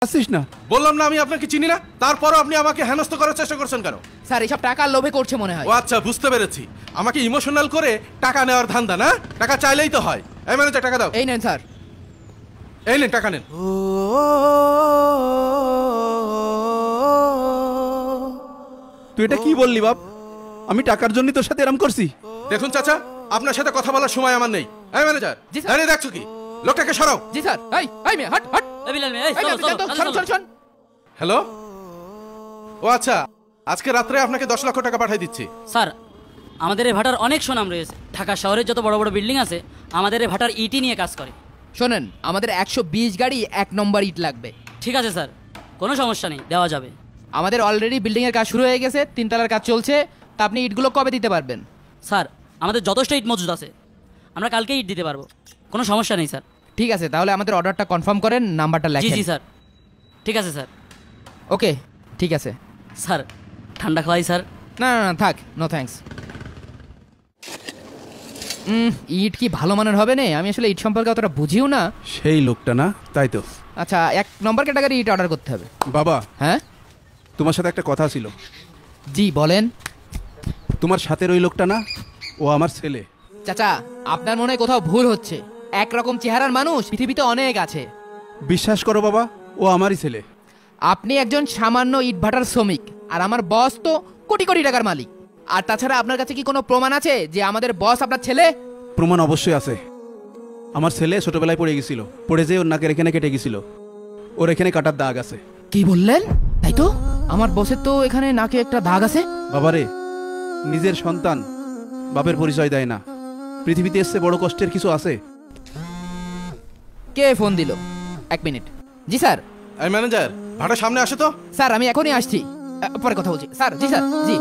আসছিস না? বললাম না আমি আপনাকে চিনি না, তারপরও আপনি আমাকে হেনস্থ করার চেষ্টা করছেন কেন? স্যার এসব টাকার লোভে করছে মনে হয়। ও আচ্ছা, বুঝতে পেরেছি। আমাকে ইমোশনাল করে টাকা নেওয়ার ধান্দা না? টাকা চাইলেই তো হয়। এই ম্যানেজার টাকা দাও। এই নেন স্যার। এই নেন টাকা নেন। তুই এটা কি বললি বাপ? আমি টাকার জন্য তোর সাথে এরম করছি? দেখুন চাচা, আপনার সাথে কথা বলার সময় আমার নেই। এই ম্যানেজার, জি স্যার। দাঁড়িয়ে দেখছো কি? লোকটাকে সরাও। জি স্যার। এই মেয়ে হট হট। এই বিলাল মিয়া, এই এই চলো, মেয়ে, চলো, শোন, চলো, শোন, শোন। হ্যালো, ও আচ্ছা, আজকে রাত্রে আপনাকে 10 লক্ষ টাকা পাঠিয়ে দিচ্ছি। স্যার, আমাদের এই ভাটার অনেক সুনাম রয়েছে। ঢাকা শহরের যত বড় বড় বিল্ডিং আছে, আমাদের এই ভাটার ইটি নিয়ে কাজ করে। শোনেন, আমাদের 120 গাড়ি 1 নম্বর ইট লাগবে। ঠিক আছে স্যার, কোনো সমস্যা নেই, দেওয়া যাবে। আমাদের অলরেডি বিল্ডিং এর কাজ শুরু হয়ে গেছে, 3 তলার কাজ চলছে। তা আপনি ইটগুলো কবে দিতে পারবেন? স্যার, আমাদের যথেষ্ট ইট মজুদ আছে, আমরা কালকে ইট দিতে পারবো, কোনো সমস্যা নেই স্যার। ঠিক আছে, তাহলে আমাদের অর্ডারটা কনফার্ম করেন, নাম্বারটা জি লেখেন। জি স্যার, ঠিক আছে স্যার। ওকে, ঠিক আছে। স্যার, ঠান্ডা খাওয়াই স্যার। না না না, থাক, নো থ্যাঙ্কস। ইট কি ভালো মানের হবে না? আমি আসলে ইট সম্পর্কে অতটা বুঝিও না। সেই লোকটা না? তাই তো। আচ্ছা, 1 নম্বর ক্যাটাগরি ইট অর্ডার করতে হবে। বাবা, হ্যাঁ তোমার সাথে একটা কথা ছিল। জি বলেন। তোমার সাথে ওই লোকটা না, ও আমার ছেলে। চাচা, আপনার মনে হয় কোথাও ভুল হচ্ছে। একরকম চেহারার মানুষ পৃথিবীতে অনেক আছে। বিশ্বাস করো বাবা, ও আমারই ছেলে। আপনি একজন সামান্য ইট ভাটার শ্রমিক, আর আমার বস তো কোটি কোটি টাকার মালিক। আর তাছাড়া আপনার কাছে কি কোনো প্রমাণ আছে যে আমাদের বস আপনার ছেলে? প্রমাণ অবশ্যই আছে। আমার ছেলে ছোটবেলায় পড়ে গেছিল, পড়ে যেয়ে ওর নাকের এখানে কেটে গেছিল। ওর এখানে কাটার দাগ আছে। কি বললেন? তাই তো, আমার বসের তো এখানে নাকে একটা দাগ আছে। বাবারে, নিজের সন্তান বাপের পরিচয় দেয় না। পৃথিবীতে এসে বড় কষ্টের কিছু আছে? কে ফোন দিল? 1 মিনিট। জি স্যার। এই ম্যানেজার, ভাটা সামনে আসে তো। স্যার আমি এখনই আসছি, পরে কথা বলছি। স্যার, জি স্যার, জি।